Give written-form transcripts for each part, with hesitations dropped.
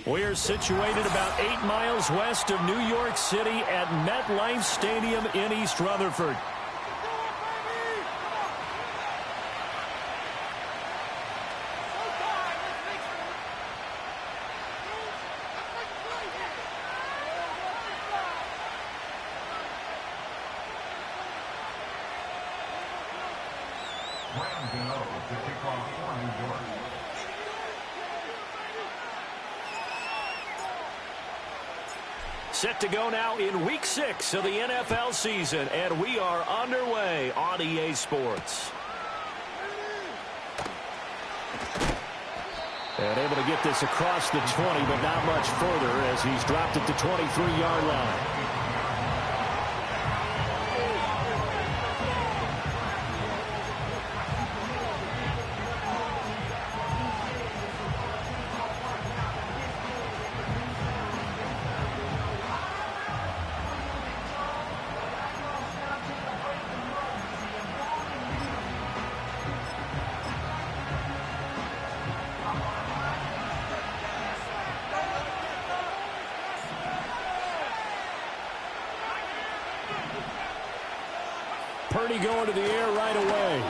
We're situated about 8 miles west of New York City at MetLife Stadium in East Rutherford. Set to go now in Week 6 of the NFL season, and we are underway on EA Sports. And able to get this across the 20, but not much further as he's dropped it to 23-yard line. Purdy going to the air right away.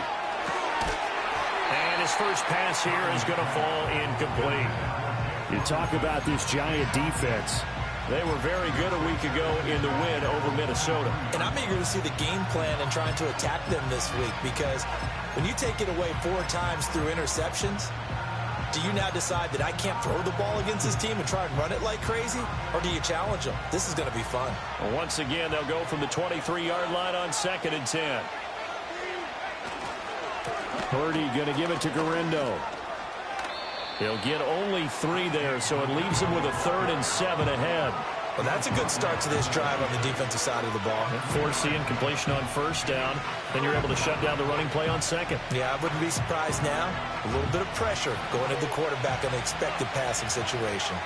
And his first pass here is going to fall incomplete. You talk about this Giant defense. They were very good a week ago in the win over Minnesota. And I'm eager to see the game plan and trying to attack them this week, because when you take it away 4 times through interceptions, do you now decide that I can't throw the ball against this team and try and run it like crazy? Or do you challenge them? This is going to be fun. Well, once again, they'll go from the 23-yard line on 2nd and 10. Purdy going to give it to Garindo. He'll get only 3 there, so it leaves him with a 3rd and 7 ahead. Well, that's a good start to this drive on the defensive side of the ball. Forcing completion on 1st down. Then you're able to shut down the running play on 2nd. Yeah, I wouldn't be surprised now. A little bit of pressure going at the quarterback in the expected passing situation.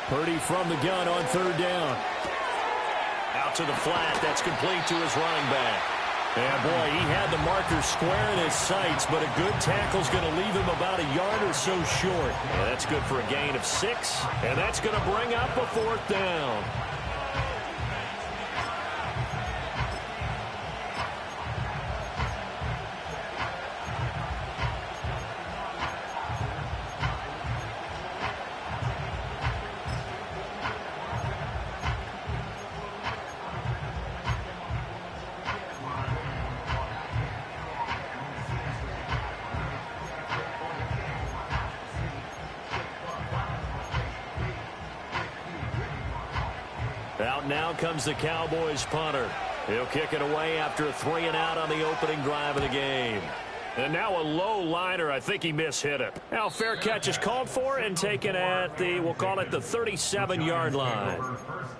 Purdy from the gun on 3rd down. Out to the flat. That's complete to his running back. Yeah, boy, he had the marker square in his sights, but a good tackle's going to leave him about a yard or so short. Yeah, that's good for a gain of 6, and that's going to bring up a 4th down. Out now comes the Cowboys punter. He'll kick it away after a 3-and-out on the opening drive of the game. And now a low liner. I think he mishit it. Now fair catch is called for and taken at the, we'll call it the 37-yard line.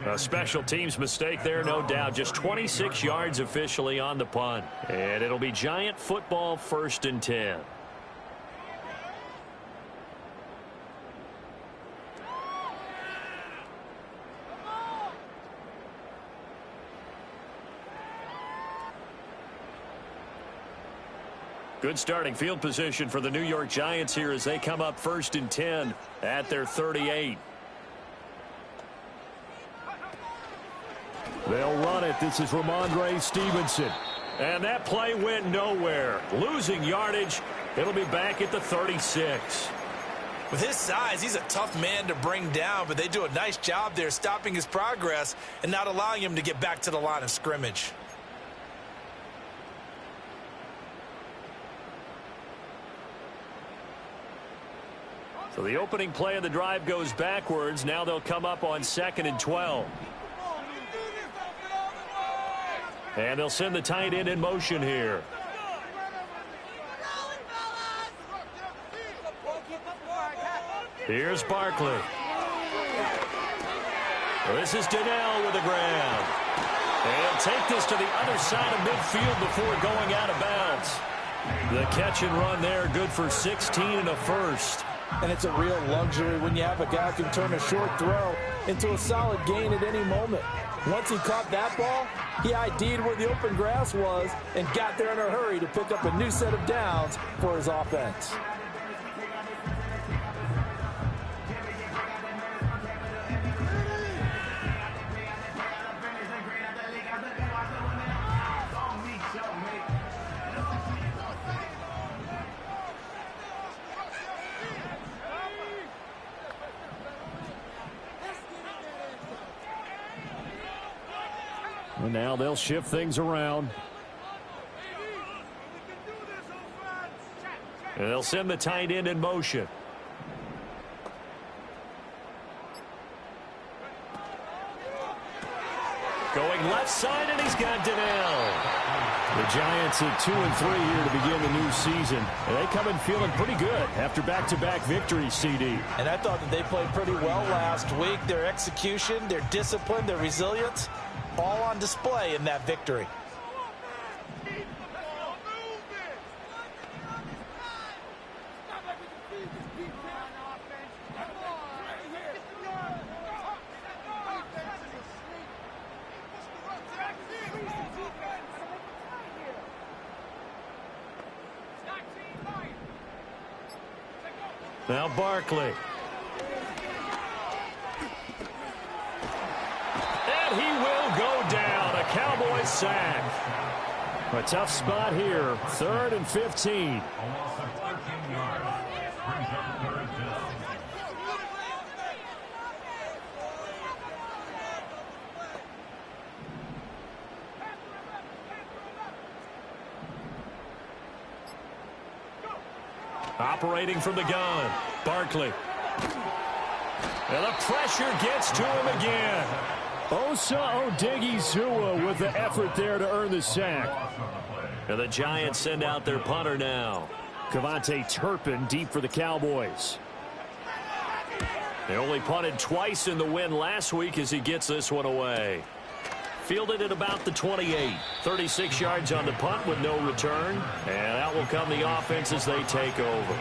A special teams mistake there, no doubt. Just 26 yards officially on the punt. And it'll be Giant football 1st and 10. Good starting field position for the New York Giants here as they come up 1st and 10 at their 38. They'll run it. This is Ramondre Stevenson. And that play went nowhere. Losing yardage. It'll be back at the 36. With his size, he's a tough man to bring down, but they do a nice job there stopping his progress and not allowing him to get back to the line of scrimmage. So the opening play of the drive goes backwards. Now they'll come up on 2nd and 12. And they'll send the tight end in motion here. Here's Barkley. This is Donnell with the grab. And he'll take this to the other side of midfield before going out of bounds. The catch and run there, good for 16 and a 1st. And it's a real luxury when you have a guy who can turn a short throw into a solid gain at any moment. Once he caught that ball, he ID'd where the open grass was and got there in a hurry to pick up a new set of downs for his offense. And now they'll shift things around. And they'll send the tight end in motion. Going left side, and he's got Donnell. The Giants at 2-3 here to begin the new season. And they come in feeling pretty good after back-to-back victories, CD. And I thought that they played pretty well last week. Their execution, their discipline, their resilience, all on display in that victory. Now Barkley. And he will go down. A Cowboys sack. A tough spot here. 3rd and 15. Operating from the gun, Barkley. And the pressure gets to him again. Osa Odighizuwa with the effort there to earn the sack. And the Giants send out their punter now. Kevontae Turpin deep for the Cowboys. They only punted twice in the win last week as he gets this one away. Fielded at about the 28. 36 yards on the punt with no return. And out will come the offense as they take over.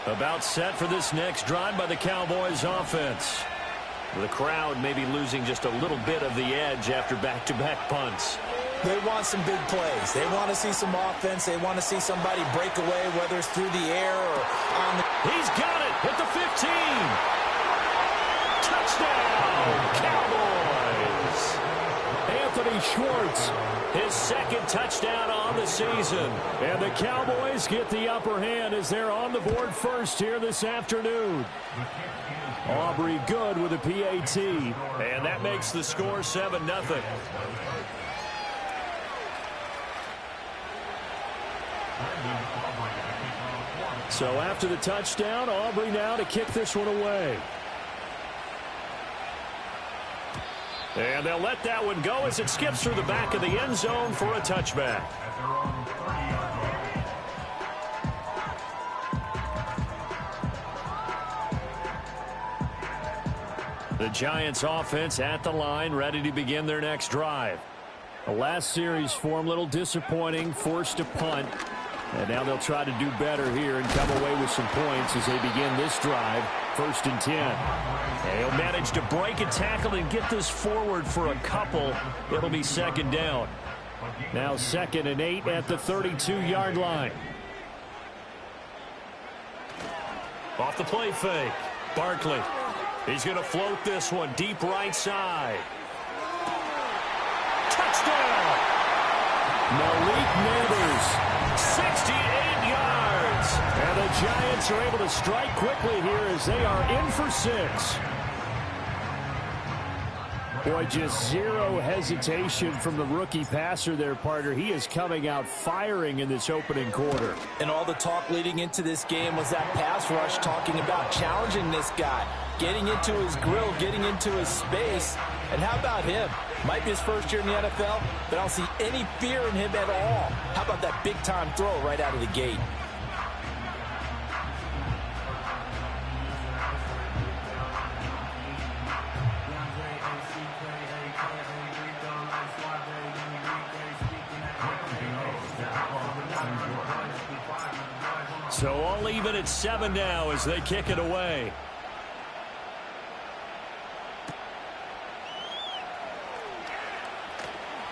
About set for this next drive by the Cowboys offense. The crowd may be losing just a little bit of the edge after back-to-back punts. They want some big plays. They want to see some offense. They want to see somebody break away, whether it's through the air or on the... He's got it at the 15. Touchdown, Cowboys. Anthony Schwartz, his second touchdown on the season. And the Cowboys get the upper hand as they're on the board first here this afternoon. Aubrey Good with a PAT. And that makes the score 7-0. So after the touchdown, Aubrey now to kick this one away. And they'll let that one go as it skips through the back of the end zone for a touchback. The Giants offense at the line, ready to begin their next drive. The last series for them, a little disappointing, forced a punt. And now they'll try to do better here and come away with some points as they begin this drive. 1st and 10. And he'll manage to break a tackle and get this forward for a couple. It'll be 2nd down. Now 2nd and 8 at the 32-yard line. Off the play fake. Barkley. He's going to float this one deep right side. Touchdown! Malik Neighbors. 68 yards. And the Giants are able to strike quickly here as they are in for 6. Boy, just zero hesitation from the rookie passer there, partner. He is coming out firing in this opening quarter. And all the talk leading into this game was that pass rush talking about challenging this guy, getting into his grill, getting into his space. And how about him? Might be his first year in the NFL, but I don't see any fear in him at all. How about that big-time throw right out of the gate? So all even at 7 now as they kick it away.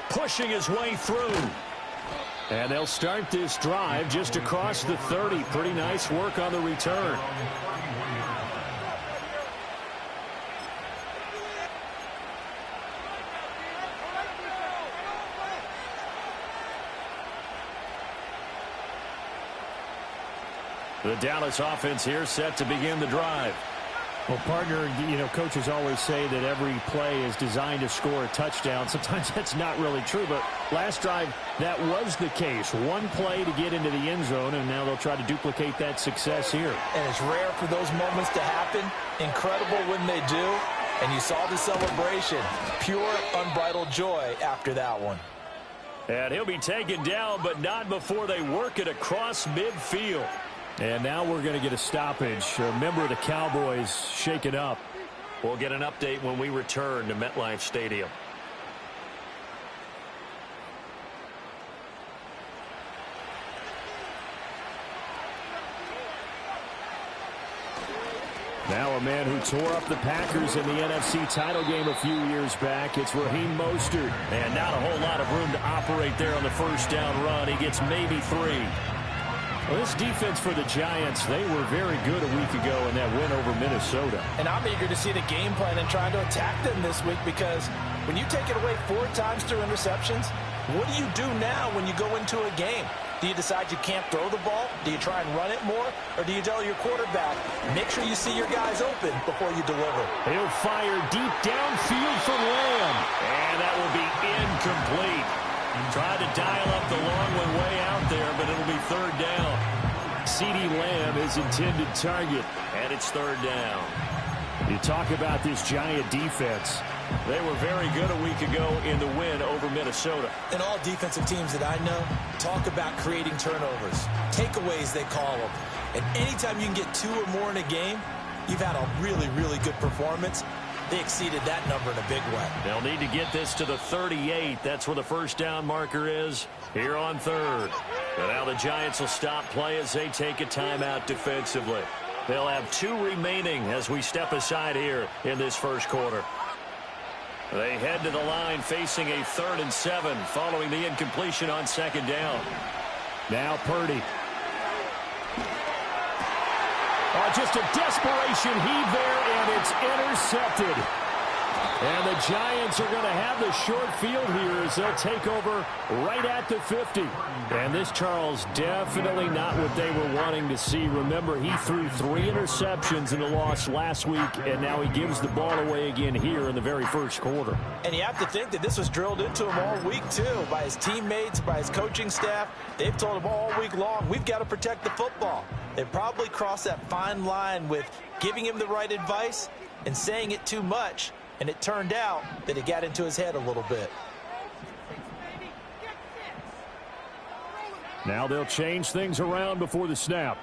Pushing his way through. And they'll start this drive just across the 30. Pretty nice work on the return. The Dallas offense here set to begin the drive. Well, partner, coaches always say that every play is designed to score a touchdown. Sometimes that's not really true, but last drive, that was the case. One play to get into the end zone, and now they'll try to duplicate that success here. And it's rare for those moments to happen. Incredible when they do. And you saw the celebration. Pure, unbridled joy after that one. And he'll be taken down, but not before they work it across midfield. And now we're going to get a stoppage. A member of the Cowboys shaken up. We'll get an update when we return to MetLife Stadium. Now a man who tore up the Packers in the NFC title game a few years back. It's Raheem Mostert. And not a whole lot of room to operate there on the first down run. He gets maybe 3. Well, this defense for the Giants, they were very good a week ago in that win over Minnesota. And I'm eager to see the game plan and trying to attack them this week, because when you take it away 4 times through interceptions, what do you do now when you go into a game? Do you decide you can't throw the ball? Do you try and run it more? Or do you tell your quarterback, make sure you see your guys open before you deliver? He'll fire deep downfield from Lamb. And that will be incomplete. Tried to dial up the long one way out there, but it'll be 3rd down. CeeDee Lamb is intended target. And it's 3rd down. You talk about this Giant defense. They were very good a week ago in the win over Minnesota. And all defensive teams that I know talk about creating turnovers. Takeaways, they call them. And anytime you can get 2 or more in a game, you've had a really, really good performance. They exceeded that number in a big way. They'll need to get this to the 38. That's where the first down marker is here on 3rd. But now the Giants will stop play as they take a timeout defensively. They'll have 2 remaining as we step aside here in this first quarter. They head to the line facing a 3rd and 7 following the incompletion on 2nd down. Now Purdy. Just a desperation heave there, and it's intercepted. And the Giants are going to have the short field here as they'll take over right at the 50. And this, Charles, definitely not what they were wanting to see. Remember, he threw 3 interceptions in the loss last week, and now he gives the ball away again here in the very first quarter. And you have to think that this was drilled into him all week, too, by his teammates, by his coaching staff. They've told him all week long, we've got to protect the football. They probably crossed that fine line with giving him the right advice and saying it too much. And it turned out that it got into his head a little bit. Now they'll change things around before the snap.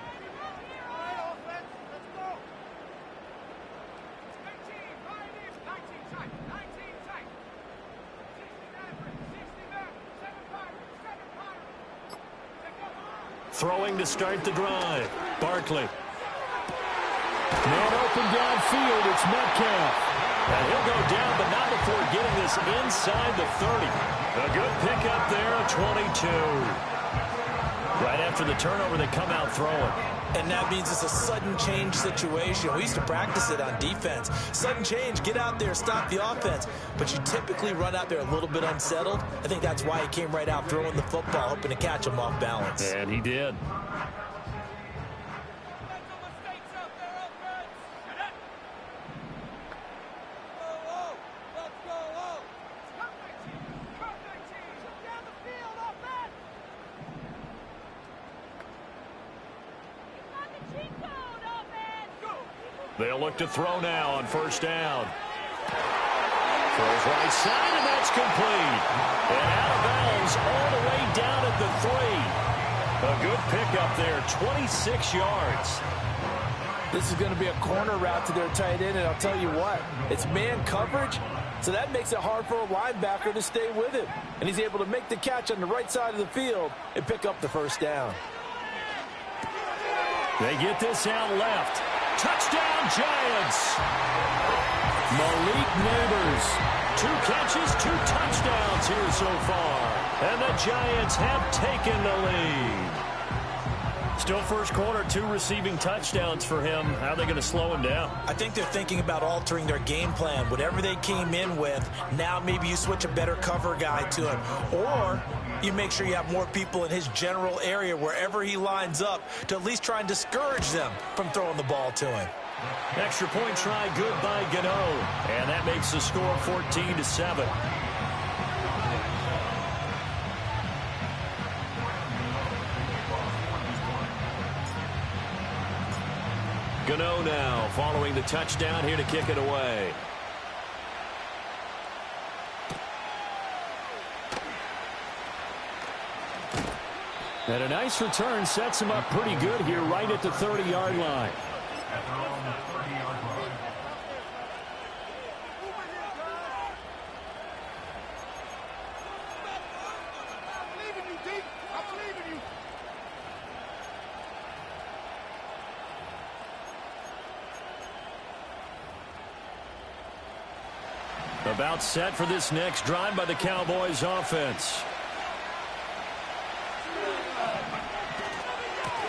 Throwing to start the drive. Barkley. Man open downfield. It's Metcalf. And he'll go down, but not before getting this inside the 30. A good pickup there at 22. Right after the turnover, they come out throwing. And that means it's a sudden change situation. We used to practice it on defense. Sudden change, get out there, stop the offense. But you typically run out there a little bit unsettled. I think that's why he came right out throwing the football, hoping to catch him off balance. And he did. They'll look to throw now on first down. Throws right side, and that's complete. And out of bounds all the way down at the 3. A good pickup there, 26 yards. This is going to be a corner route to their tight end, and I'll tell you what, it's man coverage, so that makes it hard for a linebacker to stay with him. And he's able to make the catch on the right side of the field and pick up the first down. They get this out left. Touchdown, Giants! Malik Neighbors. 2 catches, 2 touchdowns here so far. And the Giants have taken the lead. Still first quarter, 2 receiving touchdowns for him. How are they going to slow him down? I think they're thinking about altering their game plan. Whatever they came in with, now maybe you switch a better cover guy to him. Or you make sure you have more people in his general area wherever he lines up to at least try and discourage them from throwing the ball to him. Extra point try good by Gano. And that makes the score 14-7. Gano now following the touchdown here to kick it away. And a nice return sets him up pretty good here right at the 30-yard line. About set for this next drive by the Cowboys offense.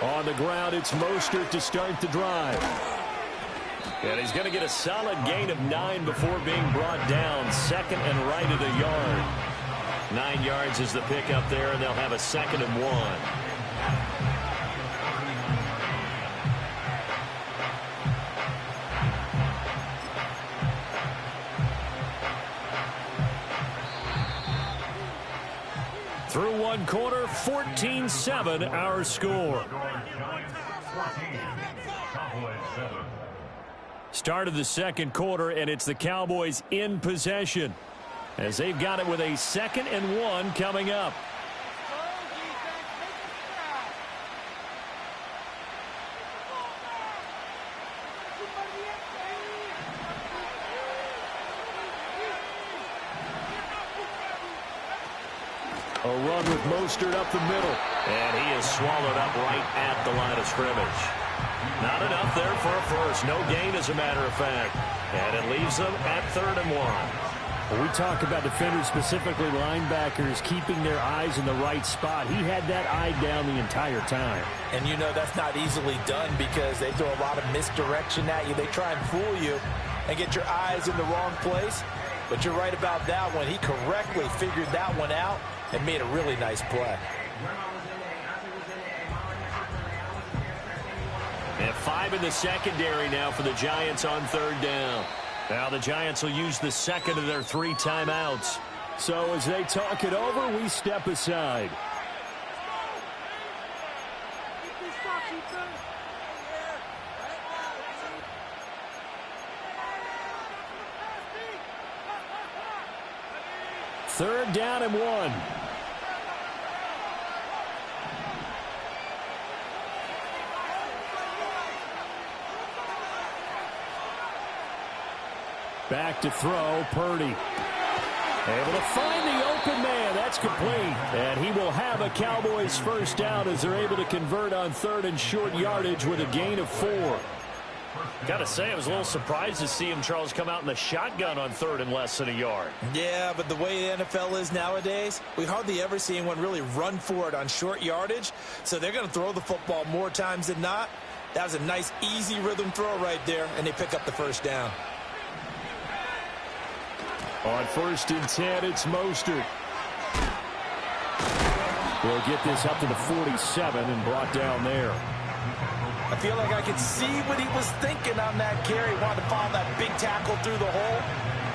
On the ground, it's Mostert to start the drive. And he's going to get a solid gain of 9 before being brought down. Second and right at a yard. 9 yards is the pickup there, and they'll have a 2nd and 1. Through one quarter, 14-7 our score. Start of the second quarter, and it's the Cowboys in possession as they've got it with a 2nd and 1 coming up. A run with Mostert up the middle. And he is swallowed up right at the line of scrimmage. Not enough there for a first. No gain, as a matter of fact. And it leaves them at 3rd and 1. When we talk about defenders, specifically linebackers, keeping their eyes in the right spot, he had that eye down the entire time. And you know that's not easily done because they throw a lot of misdirection at you. They try and fool you and get your eyes in the wrong place. But you're right about that one. He correctly figured that one out and made a really nice play. And 5 in the secondary now for the Giants on 3rd down. Now the Giants will use the 2nd of their 3 timeouts. So as they talk it over, we step aside. Third down and 1. Back to throw, Purdy. Able to find the open man. That's complete. And he will have a Cowboys first down as they're able to convert on 3rd and short yardage with a gain of 4. Got to say, I was a little surprised to see him, Charles, come out in the shotgun on 3rd and less than a yard. Yeah, but the way the NFL is nowadays, we hardly ever see anyone really run for it on short yardage. So they're going to throw the football more times than not. That was a nice, easy rhythm throw right there, and they pick up the first down. On 1st and 10, it's Mostert. We'll get this up to the 47 and brought down there. I feel like I could see what he was thinking on that carry. Wanted to follow that big tackle through the hole.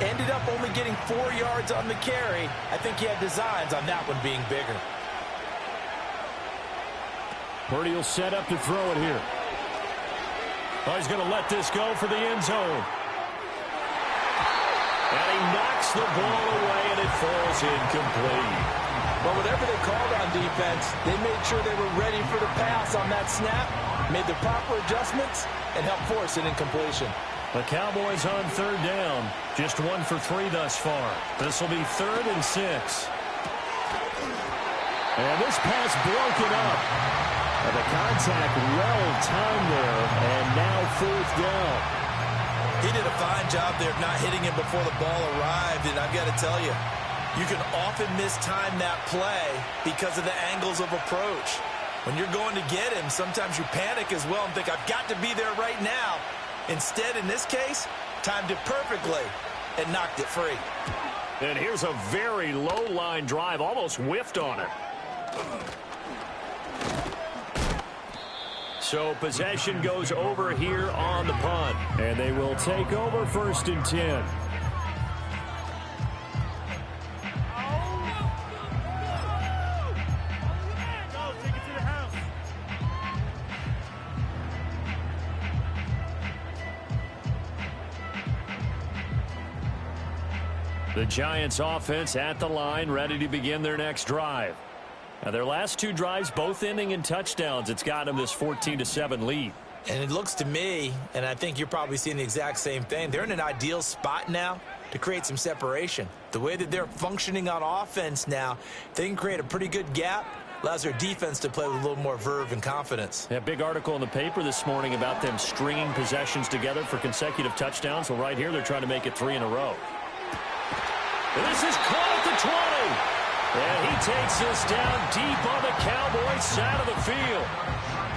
Ended up only getting 4 yards on the carry. I think he had designs on that one being bigger. Purdy will set up to throw it here. Oh, he's going to let this go for the end zone. And he knocks the ball away, and it falls incomplete. But whatever they called on defense, they made sure they were ready for the pass on that snap, made the proper adjustments, and helped force an incompletion. The Cowboys on 3rd down. Just 1 for 3 thus far. This will be 3rd and 6. And this pass broken up. And the contact well timed there, and now 4th down. He did a fine job there of not hitting him before the ball arrived, and I've got to tell you, you can often mistime that play because of the angles of approach. When you're going to get him, sometimes you panic as well and think, I've got to be there right now. Instead, in this case, timed it perfectly and knocked it free. And here's a very low line drive, almost whiffed on it. So possession goes over here on the punt. And they will take over 1st and 10. The Giants offense at the line, ready to begin their next drive. Now, their last 2 drives, both ending in touchdowns. It's got them this 14-7 lead. And it looks to me, and I think you're probably seeing the exact same thing, they're in an ideal spot now to create some separation. The way that they're functioning on offense now, they can create a pretty good gap. Allows their defense to play with a little more verve and confidence. A big article in the paper this morning about them stringing possessions together for consecutive touchdowns. Well, right here, they're trying to make it 3 in a row. This is caught at the 20. And he takes this down deep on the Cowboys side of the field.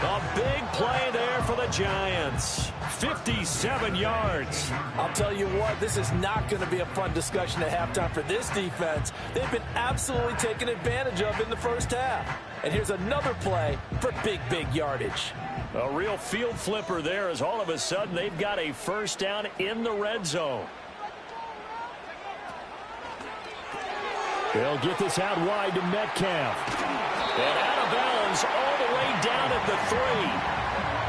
A big play there for the Giants. 57 yards. I'll tell you what, this is not going to be a fun discussion at halftime for this defense. They've been absolutely taken advantage of in the first half. And here's another play for big yardage. A real field flipper there as all of a sudden they've got a first down in the red zone. They'll get this out wide to Metcalf. And out of bounds all the way down at the 3.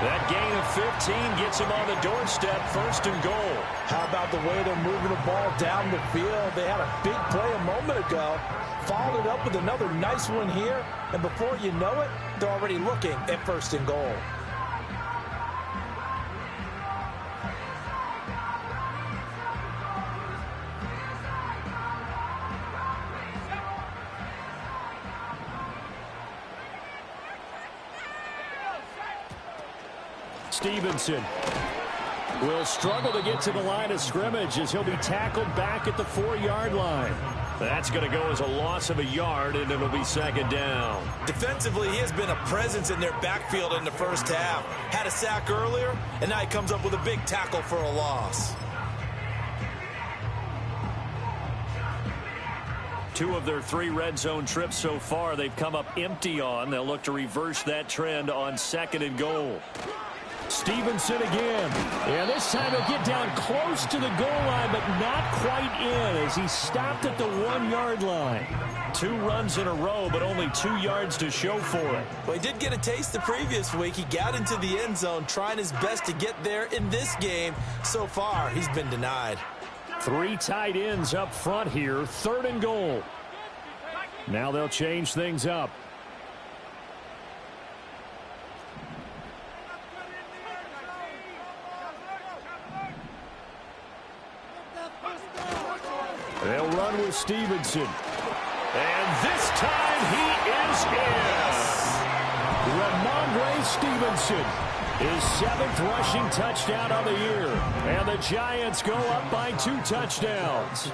That gain of 15 gets him on the doorstep, 1st and goal. How about the way they're moving the ball down the field? They had a big play a moment ago. Followed it up with another nice one here. And before you know it, they're already looking at 1st and goal. Stevenson will struggle to get to the line of scrimmage as he'll be tackled back at the 4-yard line. That's going to go as a loss of a yard, and it'll be 2nd down. Defensively, he has been a presence in their backfield in the first half. Had a sack earlier, and now he comes up with a big tackle for a loss. 2 of their 3 red zone trips so far, they've come up empty on. They'll look to reverse that trend on 2nd and goal. Stevenson again. And this time he'll get down close to the goal line, but not quite in as he stopped at the 1-yard line. 2 runs in a row, but only 2 yards to show for it. Well, he did get a taste the previous week. He got into the end zone, trying his best to get there in this game. So far, he's been denied. 3 tight ends up front here, 3rd and goal. Now they'll change things up. They'll run with Stevenson. And this time he is in. Ramondre Stevenson, his 7th rushing touchdown of the year. And the Giants go up by 2 touchdowns.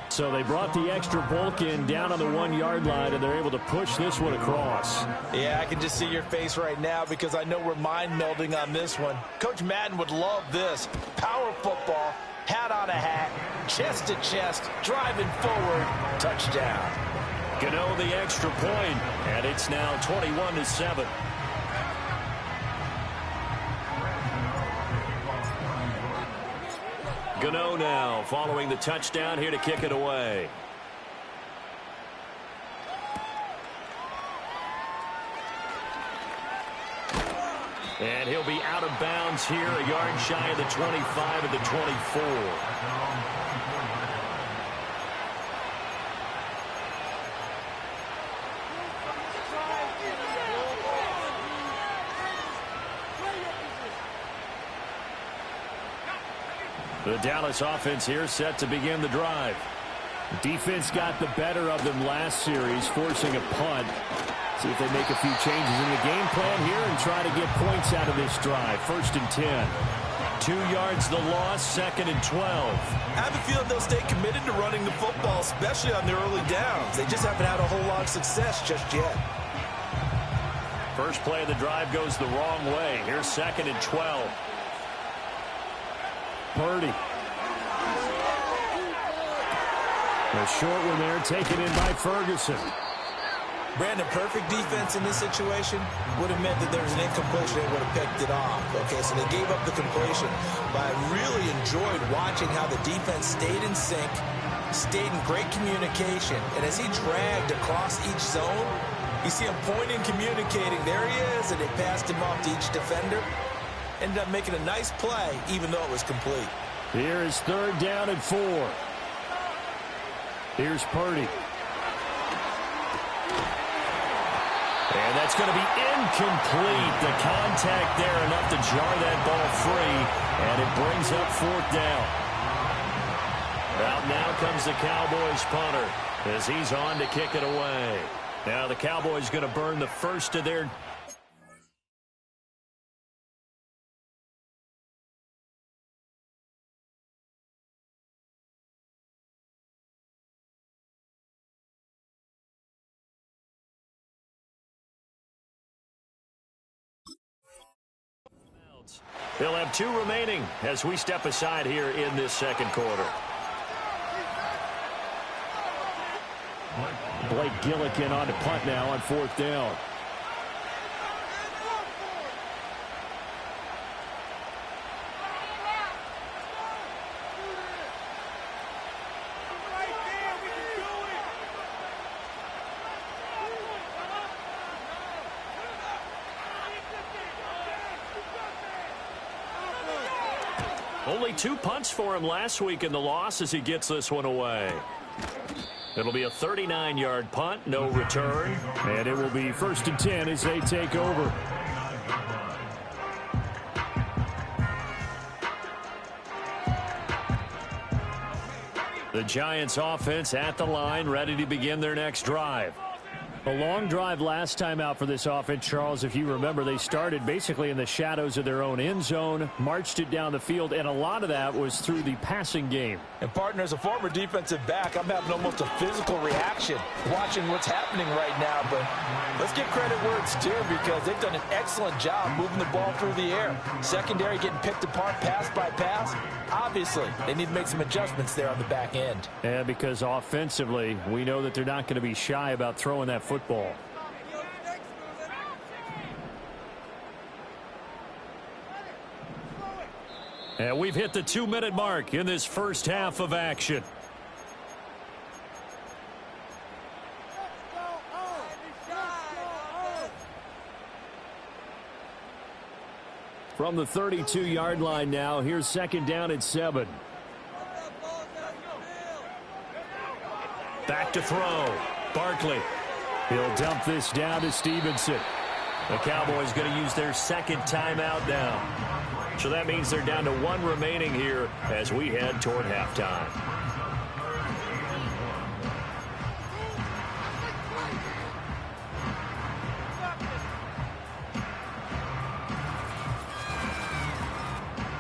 So they brought the extra bulk in down on the 1-yard line, and they're able to push this one across. Yeah, I can just see your face right now because I know we're mind melding on this one. Coach Madden would love this. Power football, hat on a hat, chest to chest, driving forward, touchdown. Gano the extra point, and it's now 21-7. Gano now following the touchdown here to kick it away. And he'll be out of bounds here, a yard shy of the 25 at the 24. The Dallas offense here set to begin the drive. Defense got the better of them last series, forcing a punt. See if they make a few changes in the game plan here and try to get points out of this drive. 1st and 10. 2 yards the loss, 2nd and 12. I have a feeling they'll stay committed to running the football, especially on their early downs. They just haven't had a whole lot of success just yet. First play of the drive goes the wrong way. Here's 2nd and 12. Purdy. A short one there taken in by Ferguson. Brandon, perfect defense in this situation would have meant that there was an incompletion. They would have picked it off. Okay, so they gave up the completion. But I really enjoyed watching how the defense stayed in sync, stayed in great communication. And as he dragged across each zone, you see him pointing, communicating. There he is, and they passed him off to each defender. Ended up making a nice play, even though it was complete. Here is 3rd down and 4. Here's Purdy. And that's going to be incomplete. The contact there enough to jar that ball free, and it brings up 4th down. Out now comes the Cowboys punter as he's on to kick it away. Now the Cowboys going to burn the first of their... They'll have 2 remaining as we step aside here in this second quarter. Blake Gillikin on to punt now on 4th down. Only 2 punts for him last week in the loss as he gets this one away. It'll be a 39-yard punt, no return. And it will be 1st and 10 as they take over. The Giants offense at the line, ready to begin their next drive. A long drive last time out for this offense, Charles. If you remember, they started basically in the shadows of their own end zone, marched it down the field, and a lot of that was through the passing game. And, partner, as a former defensive back, I'm having almost a physical reaction watching what's happening right now. But let's give credit where it's due because they've done an excellent job moving the ball through the air. Secondary getting picked apart pass by pass. Obviously, they need to make some adjustments there on the back end. And because offensively, we know that they're not going to be shy about throwing that football. And we've hit the 2-minute mark in this first half of action. From the 32-yard line now, here's 2nd down and 7. Back to throw. Barkley. He'll dump this down to Stevenson. The Cowboys going to use their 2nd timeout now. So that means they're down to 1 remaining here as we head toward halftime.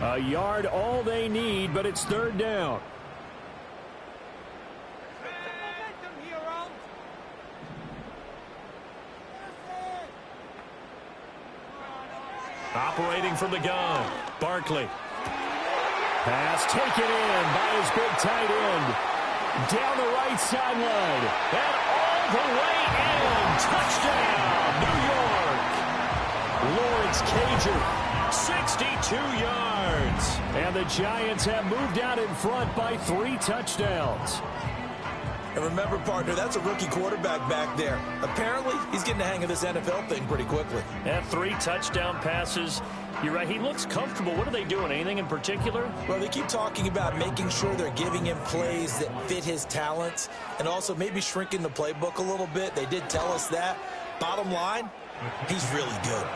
A yard all they need, but it's 3rd down. Operating from the gun, Barkley. Pass taken in by his big tight end. Down the right sideline. And all the way in. Touchdown, New York. Lawrence Cager. 62 yards. And the Giants have moved out in front by 3 touchdowns. And remember, partner, that's a rookie quarterback back there. Apparently, he's getting the hang of this NFL thing pretty quickly. And 3 touchdown passes. You're right, he looks comfortable. What are they doing? Anything in particular? Well, they keep talking about making sure they're giving him plays that fit his talents and also maybe shrinking the playbook a little bit. They did tell us that. Bottom line, he's really good.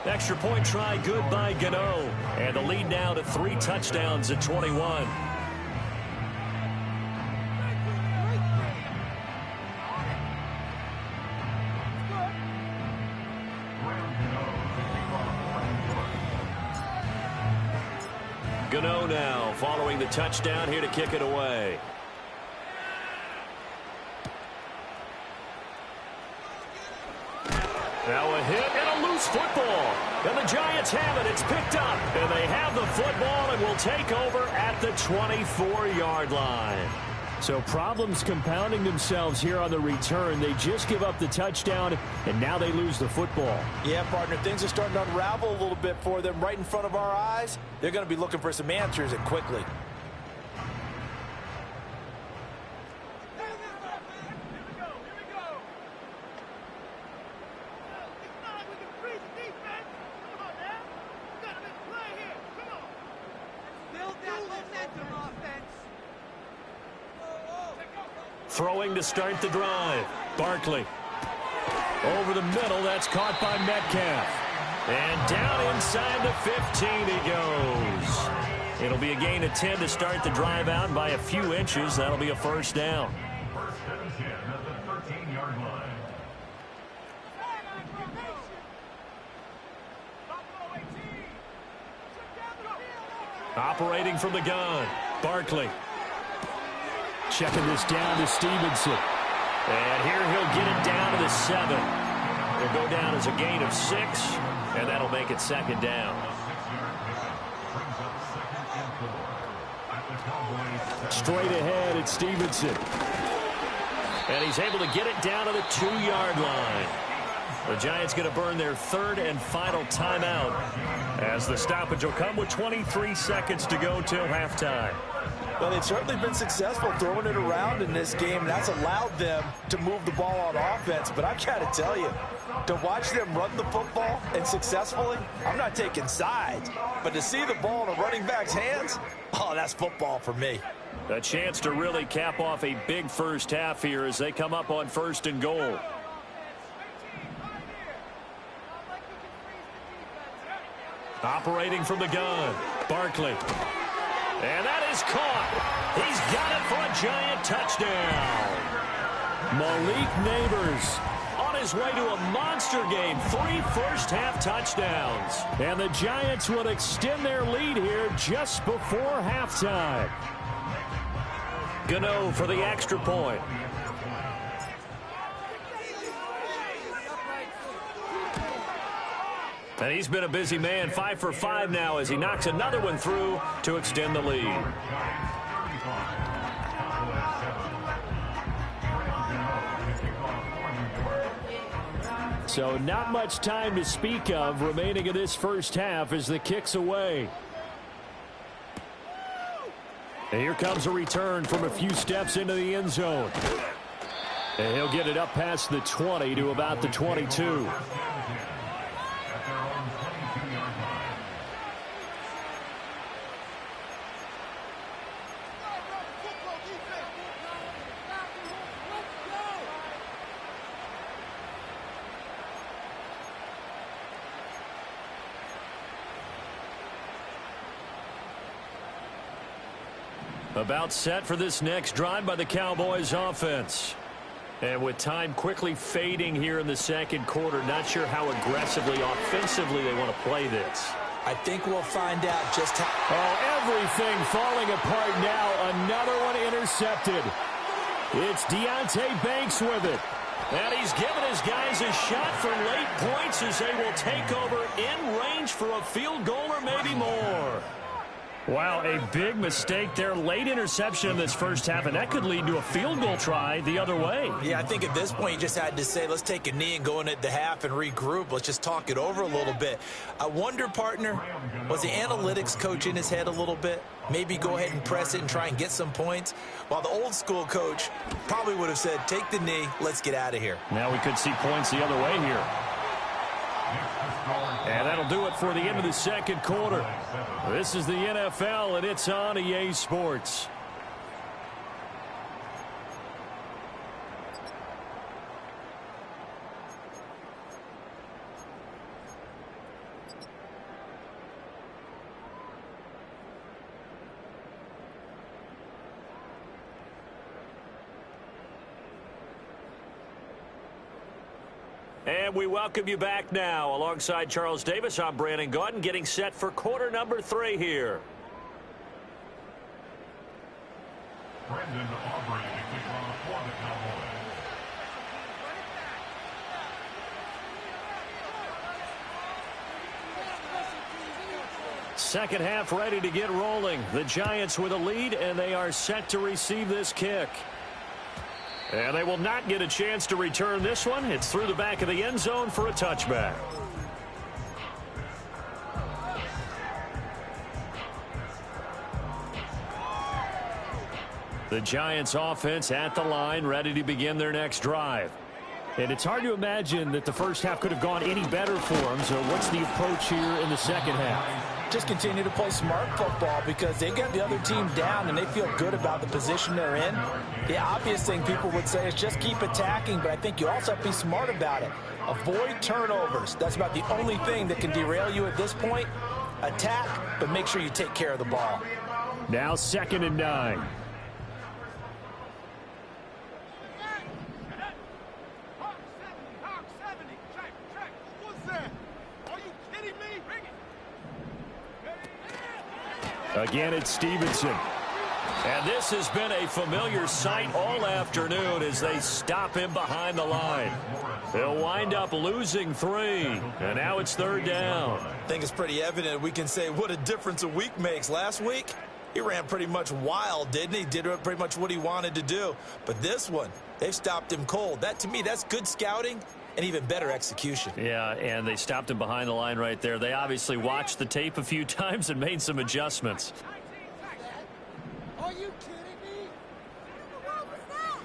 Extra point try good by Gano. And the lead now to 3 touchdowns at 21. Gano now following the touchdown here to kick it away. Now a hit and a loose football. And the Giants have it. It's picked up. And they have the football and will take over at the 24-yard line. So problems compounding themselves here on the return. They just give up the touchdown, and now they lose the football. Yeah, partner, things are starting to unravel a little bit for them right in front of our eyes. They're going to be looking for some answers, and quickly. Throwing to start the drive. Barkley. Over the middle. That's caught by Metcalf. And down inside the 15 he goes. It'll be a gain of 10 to start the drive out by a few inches. That'll be a first down. Operating from the gun. Barkley. Checking this down to Stevenson. And here he'll get it down to the 7. It'll go down as a gain of 6, and that'll make it second down. Straight ahead, it's Stevenson. And he's able to get it down to the 2-yard line. The Giants going to burn their third and final timeout as the stoppage will come with 23 seconds to go till halftime. Well, they've certainly been successful throwing it around in this game. That's allowed them to move the ball on offense. But I've got to tell you, to watch them run the football and successfully, I'm not taking sides. But to see the ball in a running back's hands, oh, that's football for me. A chance to really cap off a big first half here as they come up on 1st and goal. Operating from the gun, Barkley. And that is caught. He's got it for a Giant touchdown. Malik Neighbors On his way to a monster game. 3 first-half touchdowns. And the Giants will extend their lead here just before halftime. Gano for the extra point. And he's been a busy man, 5 for 5 now as he knocks another one through to extend the lead. So not much time to speak of remaining in this first half as the kick's away. And here comes a return from a few steps into the end zone. And he'll get it up past the 20 to about the 22. About set for this next drive by the Cowboys offense. And with time quickly fading here in the second quarter, not sure how aggressively, offensively they want to play this. I think we'll find out just how. Oh, everything falling apart now. Another one intercepted. It's Deonte Banks with it. And he's given his guys a shot for late points as they will take over in range for a field goal or maybe more. Wow, a big mistake there. Late interception in this first half, and that could lead to a field goal try the other way. Yeah, I think at this point you just had to say, let's take a knee and go into the half and regroup. Let's just talk it over a little bit. I wonder, partner, was the analytics coach in his head a little bit? Maybe go ahead and press it and try and get some points? While the old school coach probably would have said, take the knee, let's get out of here. Now we could see points the other way here. And that'll do it for the end of the second quarter. This is the NFL, and it's on EA Sports. And we welcome you back now. Alongside Charles Davis, I'm Brandon Gaudin, getting set for quarter number 3 here. Brendan Aubrey to kick off for the Cowboys. second half ready to get rolling. The Giants with a lead, and they are set to receive this kick. And they will not get a chance to return this one. It's through the back of the end zone for a touchback. The Giants offense at the line, ready to begin their next drive. And it's hard to imagine that the first half could have gone any better for them. So what's the approach here in the second half? Just continue to play smart football because they got the other team down and they feel good about the position they're in. The obvious thing people would say is just keep attacking, but I think you also have to be smart about it. Avoid turnovers. That's about the only thing that can derail you at this point. Attack, but make sure you take care of the ball. Now 2nd and 9. Again, it's Stevenson. And this has been a familiar sight all afternoon as they stop him behind the line. They'll wind up losing 3, and now it's 3rd down. I think it's pretty evident we can say what a difference a week makes. Last week, he ran pretty much wild, didn't he? Did pretty much what he wanted to do. But this one, they've stopped him cold. That, to me, that's good scouting and even better execution. Yeah, and they stopped him behind the line right there. They obviously watched the tape a few times and made some adjustments. Are you kidding me? What was that?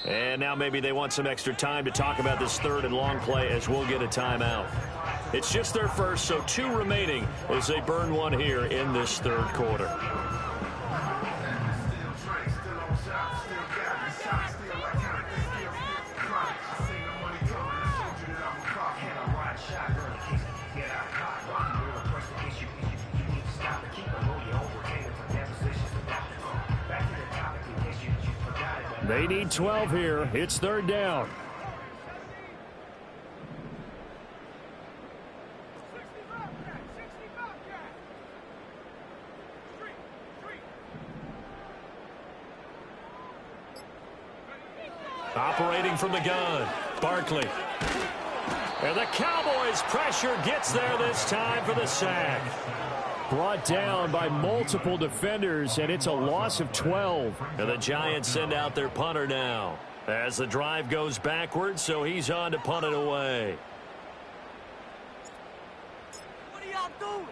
And now maybe they want some extra time to talk about this 3rd and long play as we'll get a timeout. It's just their first, so 2 remaining as they burn 1 here in this 3rd quarter. They need 12 here. It's 3rd down. Operating from the gun, Barkley. And the Cowboys' pressure gets there this time for the sack. Brought down by multiple defenders, and it's a loss of 12. And the Giants send out their punter now as the drive goes backwards, so he's on to punt it away. What are y'all doing?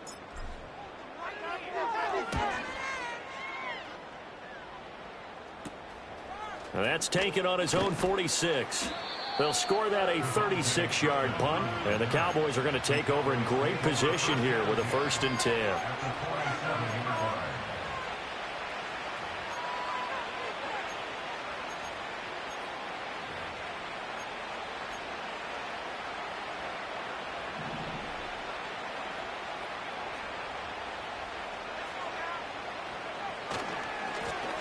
And that's taken on his own 46. They'll score that a 36-yard punt, and the Cowboys are going to take over in great position here with a 1st and 10.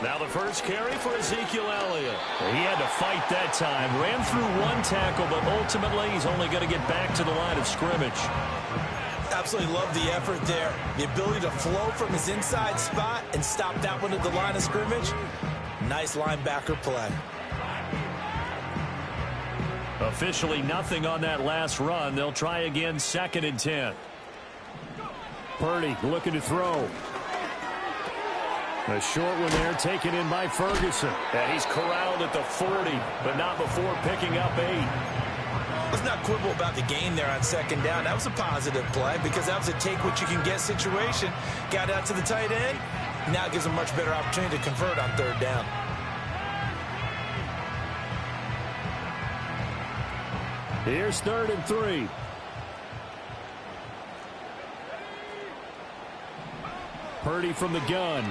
Now the first carry for Ezekiel Elliott. He had to fight that time. Ran through 1 tackle, but ultimately he's only going to get back to the line of scrimmage. Absolutely love the effort there. The ability to flow from his inside spot and stop that one at the line of scrimmage. Nice linebacker play. Officially nothing on that last run. They'll try again 2nd and 10. Purdy looking to throw. A short one there taken in by Ferguson. And he's corralled at the 40, but not before picking up 8. Let's not quibble about the gain there on 2nd down. That was a positive play because that was a take-what-you-can-get situation. Got out to the tight end. Now gives a much better opportunity to convert on 3rd down. Here's 3rd and 3. Purdy from the gun.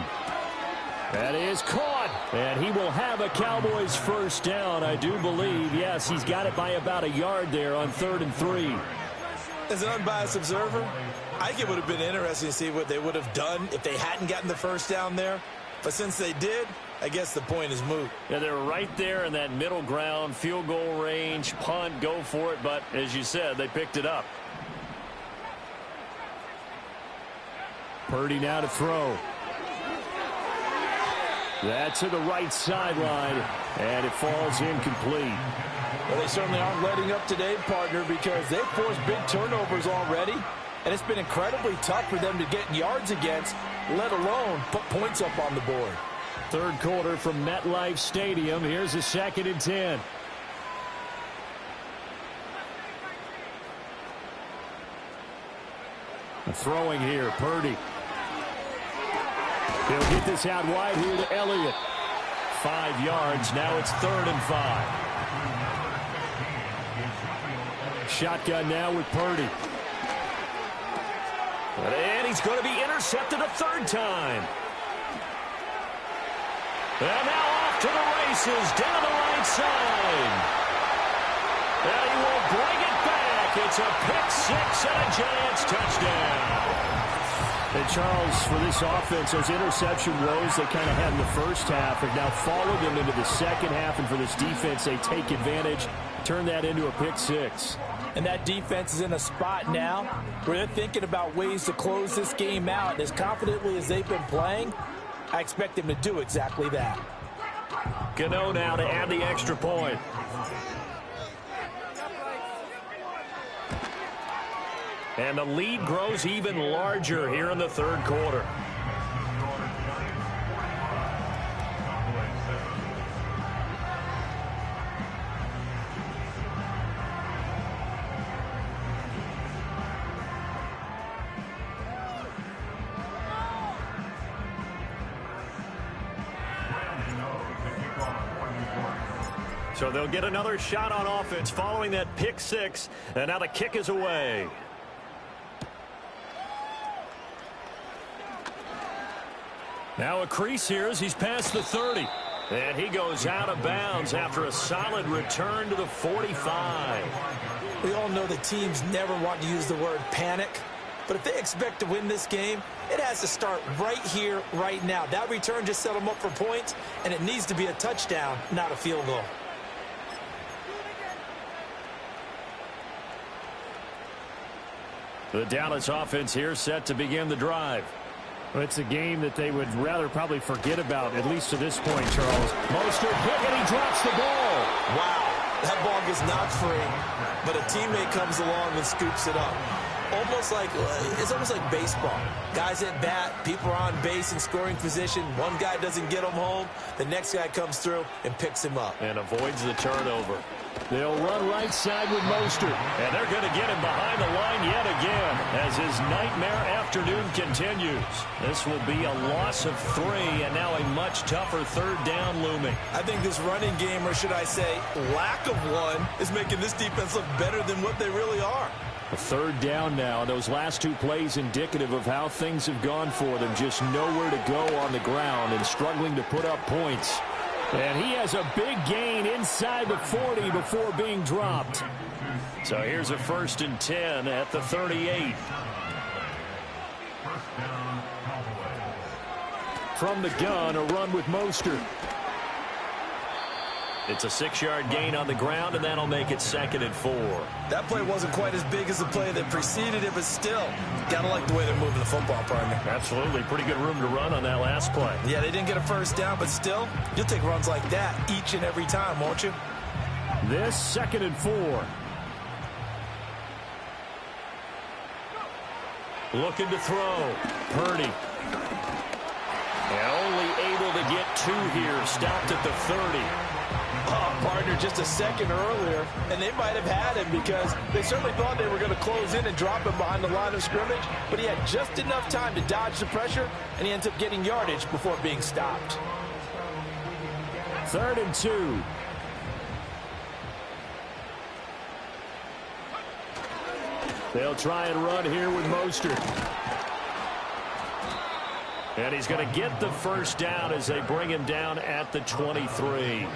That is caught, and he will have a Cowboys 1st down, I do believe. Yes, he's got it by about a yard there on 3rd and 3. As an unbiased observer, I think it would have been interesting to see what they would have done if they hadn't gotten the 1st down there. But since they did, I guess the point is moot. Yeah, they're right there in that middle ground, field goal range, punt, go for it. But as you said, they picked it up. Purdy now to throw. That to the right sideline, and it falls incomplete. Well, they certainly aren't letting up today, partner, because they've forced big turnovers already, and it's been incredibly tough for them to get yards against, let alone put points up on the board. Third quarter from MetLife Stadium. Here's a 2nd and 10. Throwing here, Purdy. He'll get this out wide here to Elliott. 5 yards. Now it's 3rd and 5. Shotgun now with Purdy. And he's going to be intercepted a 3rd time. And now off to the races down the right side. And he will bring it back. It's a pick 6 and a Giants touchdown. And Charles, for this offense, those interception woes they kind of had in the first half have now followed them into the second half. And for this defense, they take advantage, turn that into a pick 6. And that defense is in a spot now where they're thinking about ways to close this game out. And as confidently as they've been playing, I expect them to do exactly that. Gano now to add the extra point. And the lead grows even larger here in the 3rd quarter. So they'll get another shot on offense following that pick 6. And now the kick is away. Now a crease here as he's past the 30. And he goes out of bounds after a solid return to the 45. We all know the teams never want to use the word panic. But if they expect to win this game, it has to start right here, right now. That return just set them up for points, and it needs to be a touchdown, not a field goal. The Dallas offense here set to begin the drive. Well, it's a game that they would rather probably forget about, at least to this point, Charles. Mostert hit and he drops the ball. Wow, that ball gets knocked free, but a teammate comes along and scoops it up. It's almost like baseball. Guys at bat, people are on base in scoring position. One guy doesn't get him home. The next guy comes through and picks him up. And avoids the turnover. They'll run right side with Mostert. And they're going to get him behind the line yet again as his nightmare afternoon continues. This will be a loss of 3 and now a much tougher 3rd down looming. I think this running game, or should I say lack of one, is making this defense look better than what they really are. A 3rd down now. Those last 2 plays indicative of how things have gone for them. Just nowhere to go on the ground and struggling to put up points. And he has a big gain inside the 40 before being dropped. So here's a 1st and 10 at the 38. From the gun, a run with Mostert. It's a 6-yard gain on the ground, and that'll make it 2nd and 4. That play wasn't quite as big as the play that preceded it, but still, gotta like the way they're moving the football, partner. Absolutely. Pretty good room to run on that last play. Yeah, they didn't get a 1st down, but still, you'll take runs like that each and every time, won't you? This 2nd and 4. Looking to throw. Purdy. And only able to get 2 here. Stopped at the 30. Partner, just a second earlier, and they might have had him because they certainly thought they were going to close in and drop him behind the line of scrimmage, but he had just enough time to dodge the pressure, and he ends up getting yardage before being stopped. 3rd and 2. They'll try and run here with Mostert. And he's going to get the 1st down as they bring him down at the 23.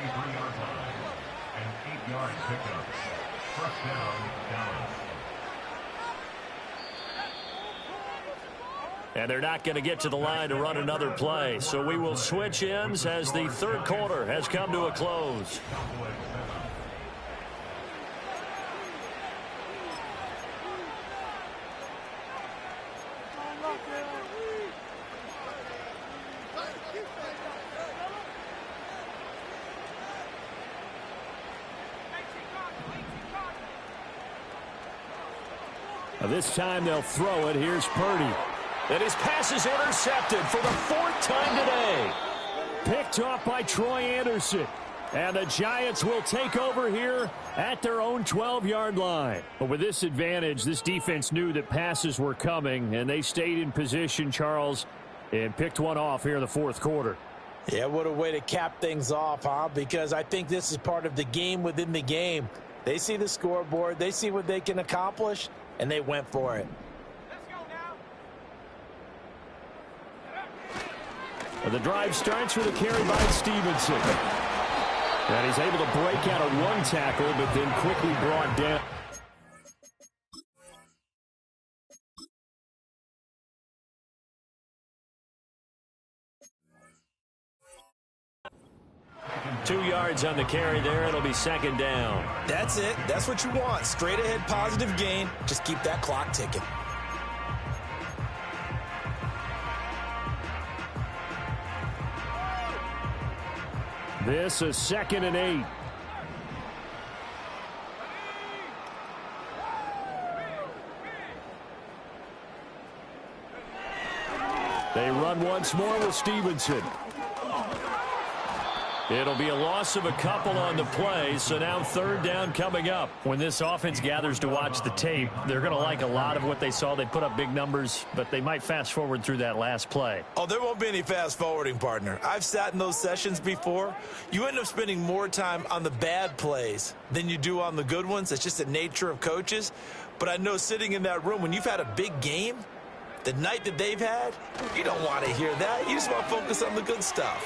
And they're not going to get to the line to run another play. So we will switch ends as the 3rd quarter has come to a close. This time they'll throw it. Here's Purdy. And his pass is intercepted for the 4th time today. Picked off by Troy Anderson. And the Giants will take over here at their own 12-yard line. But with this advantage, this defense knew that passes were coming, and they stayed in position, Charles, and picked one off here in the 4th quarter. Yeah, what a way to cap things off, huh? Because I think this is part of the game within the game. They see the scoreboard, they see what they can accomplish, and they went for it. The drive starts with a carry by Stevenson. And he's able to break out of one tackle, but then quickly brought down. Two yards on the carry there. It'll be 2nd down. That's it. That's what you want. Straight ahead positive gain. Just keep that clock ticking. This is 2nd and 8. They run once more with Stevenson. It'll be a loss of a couple on the play, so now 3rd down coming up. When this offense gathers to watch the tape, they're going to like a lot of what they saw. They put up big numbers, but they might fast forward through that last play. Oh, there won't be any fast forwarding, partner. I've sat in those sessions before. You end up spending more time on the bad plays than you do on the good ones. It's just the nature of coaches. But I know sitting in that room, when you've had a big game, the night that they've had, you don't want to hear that. You just want to focus on the good stuff.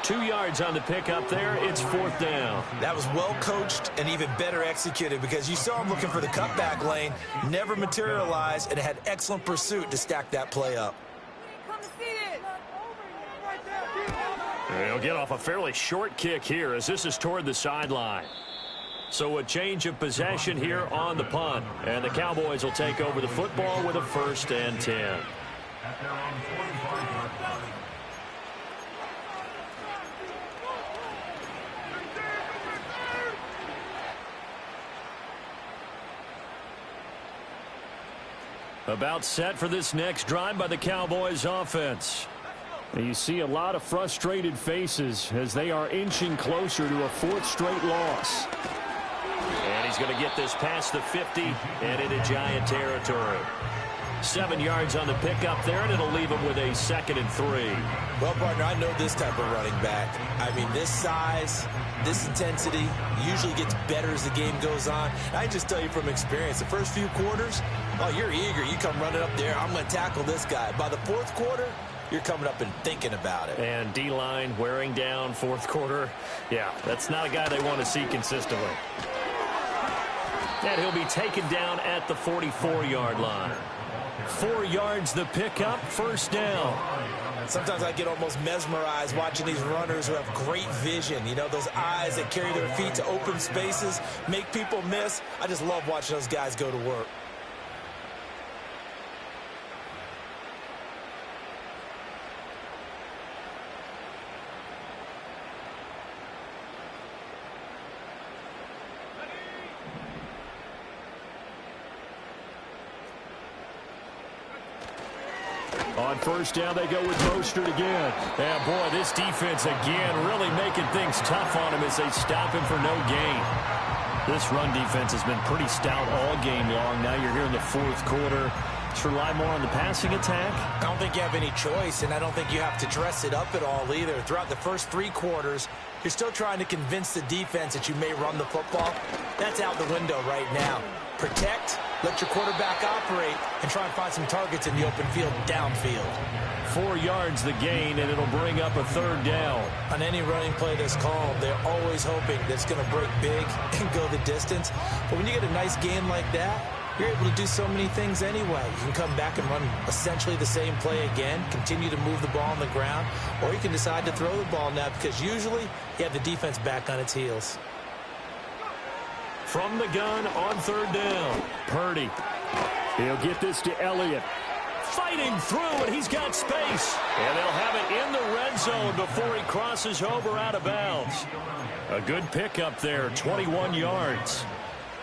2 yards on the pickup there. It's 4th down. That was well coached and even better executed because you saw him looking for the cutback lane, never materialized, and had excellent pursuit to stack that play up. He'll get off a fairly short kick here as this is toward the sideline. So a change of possession here on the punt. And the Cowboys will take over the football with a 1st and 10. At their own 45-yard line. About set for this next drive by the Cowboys offense. And you see a lot of frustrated faces as they are inching closer to a 4th straight loss. And he's going to get this past the 50 and into Giant territory. 7 yards on the pickup there, and it'll leave him with a 2nd and 3. Well, partner, I know this type of running back. I mean, this size, this intensity usually gets better as the game goes on. I just tell you from experience, the first few quarters, oh, you're eager. You come running up there, I'm going to tackle this guy. By the 4th quarter, you're coming up and thinking about it. And D-line wearing down 4th quarter. Yeah, that's not a guy they want to see consistently. And he'll be taken down at the 44-yard line. 4 yards the pickup, 1st down. Sometimes I get almost mesmerized watching these runners who have great vision. You know, those eyes that carry their feet to open spaces, make people miss. I just love watching those guys go to work. On 1st down, they go with Mostert again. Yeah, boy, this defense again really making things tough on him as they stop him for no gain. This run defense has been pretty stout all game long. Now you're here in the 4th quarter. Let's rely more on the passing attack. I don't think you have any choice, and I don't think you have to dress it up at all either. Throughout the first 3 quarters, you're still trying to convince the defense that you may run the football. That's out the window right now. Protect, let your quarterback operate, and try and find some targets in the open field downfield. 4 yards the gain, and it'll bring up a 3rd down. On any running play that's called, they're always hoping that it's going to break big and go the distance. But when you get a nice gain like that, you're able to do so many things anyway. You can come back and run essentially the same play again, continue to move the ball on the ground, or you can decide to throw the ball now because usually you have the defense back on its heels. From the gun on 3rd down, Purdy. He'll get this to Elliott. Fighting through, and he's got space. And they'll have it in the red zone before he crosses over out of bounds. A good pickup there, 21 yards.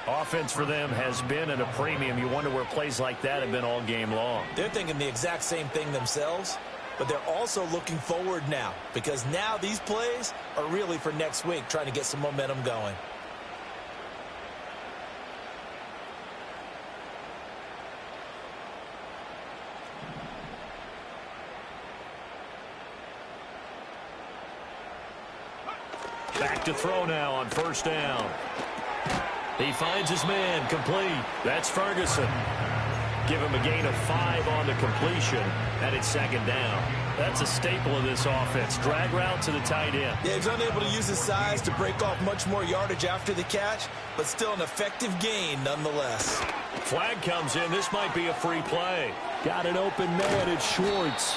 Offense for them has been at a premium. You wonder where plays like that have been all game long. They're thinking the exact same thing themselves, but they're also looking forward now because now these plays are really for next week, trying to get some momentum going. Back to throw now on first down. He finds his man, complete. That's Ferguson. Give him a gain of 5 on the completion, and it's second down. That's a staple of this offense. Drag route to the tight end. Yeah, he's unable to use his size to break off much more yardage after the catch, but still an effective gain nonetheless. Flag comes in. This might be a free play. Got an open man. It's Schwartz.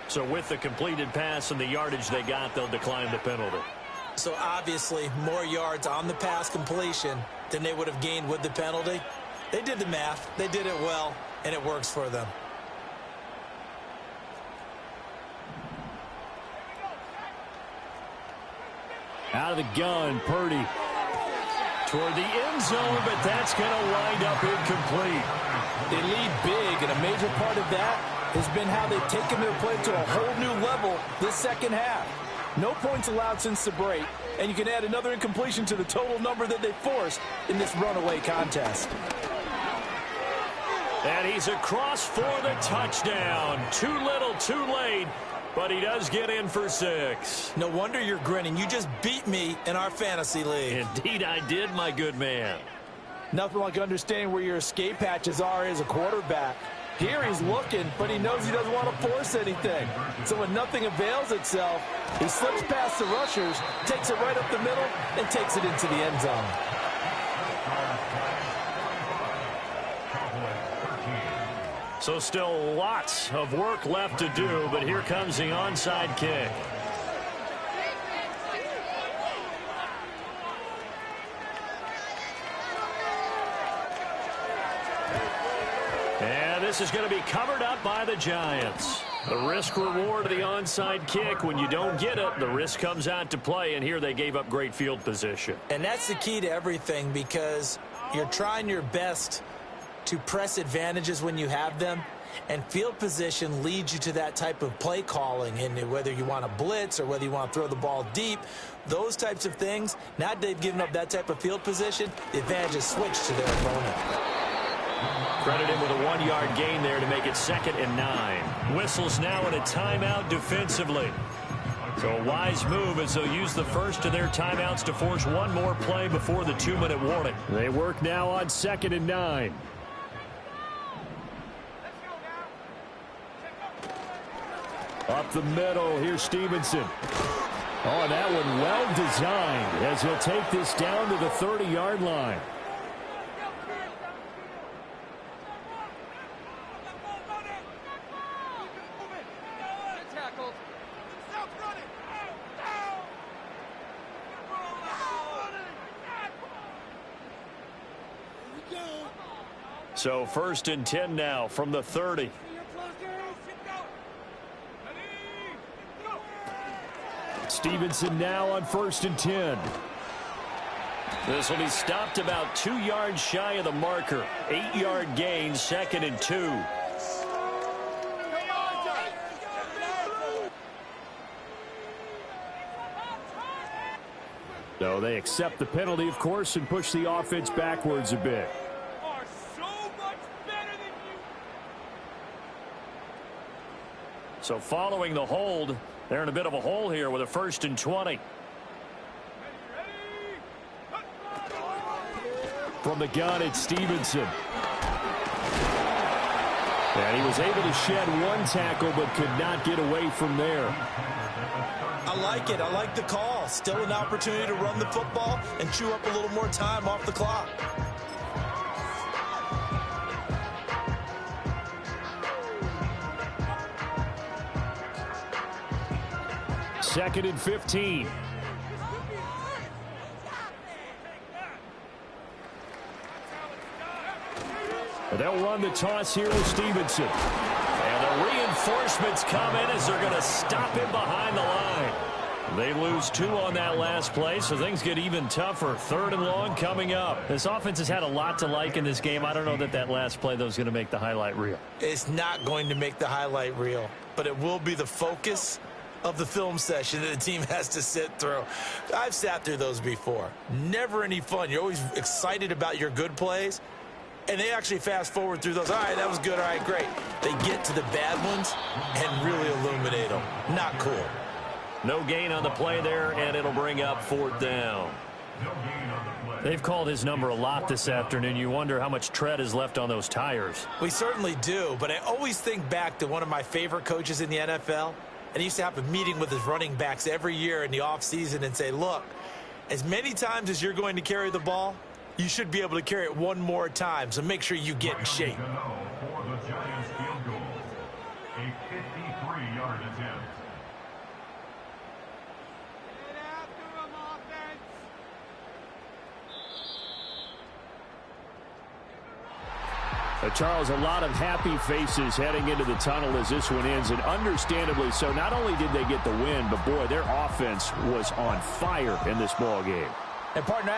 So with the completed pass and the yardage they got, they'll decline the penalty. So obviously more yards on the pass completion than they would have gained with the penalty. They did the math. They did it well, and it works for them. Out of the gun, Purdy. Toward the end zone, but that's going to wind up incomplete. They lead big, and a major part of that has been how they've taken their play to a whole new level this second half. No points allowed since the break, and you can add another incompletion to the total number that they forced in this runaway contest. And he's across for the touchdown. Too little, too late, but he does get in for 6. No wonder you're grinning. You just beat me in our fantasy league. Indeed I did, my good man. Nothing like understanding where your escape hatches are as a quarterback. Here he's looking, but he knows he doesn't want to force anything. So when nothing avails itself, he slips past the rushers, takes it right up the middle, and takes it into the end zone. So still lots of work left to do, but here comes the onside kick. And this is going to be covered up by the Giants. The risk reward of the onside kick. When you don't get it, the risk comes out to play, and here they gave up great field position. And that's the key to everything, because you're trying your best to press advantages when you have them, and field position leads you to that type of play calling. And whether you want to blitz or whether you want to throw the ball deep, those types of things, now that they've given up that type of field position, the advantage is switched to their opponent. Credit him with a 1-yard gain there to make it 2nd and 9. Whistles now in a timeout defensively. So a wise move as they'll use the first of their timeouts to force one more play before the 2-minute warning. They work now on 2nd and 9. Up the middle, here's Stevenson. Oh, and that one well designed as he'll take this down to the 30-yard line. So 1st and 10 now from the 30. Stevenson now on 1st and 10. This will be stopped about 2 yards shy of the marker. 8-yard gain, 2nd and 2. So they accept the penalty, of course, and push the offense backwards a bit. So following the hold, they're in a bit of a hole here with a 1st and 20. From the gun, it's Stevenson. And he was able to shed one tackle but could not get away from there. I like it. I like the call. Still an opportunity to run the football and chew up a little more time off the clock. Second and 15. They'll run the toss here with Stevenson. And the reinforcements come in as they're going to stop him behind the line. They lose 2 on that last play, so things get even tougher. 3rd and long coming up. This offense has had a lot to like in this game. I don't know that last play, though, is going to make the highlight reel. It's not going to make the highlight reel, but it will be the focus of the film session that the team has to sit through. I've sat through those before. Never any fun. You're always excited about your good plays, and they actually fast forward through those. All right, that was good. All right, great. They get to the bad ones and really illuminate them. Not cool. No gain on the play there, and it'll bring up 4th down. They've called his number a lot this afternoon. You wonder how much tread is left on those tires. We certainly do, but I always think back to one of my favorite coaches in the NFL, and he used to have a meeting with his running backs every year in the offseason and say, look, as many times as you're going to carry the ball, you should be able to carry it one more time, so make sure you get in shape. For the Giants field goal, a 53-yard attempt. Charles, a lot of happy faces heading into the tunnel as this one ends, and understandably so. Not only did they get the win, but, boy, their offense was on fire in this ball game. And, partner,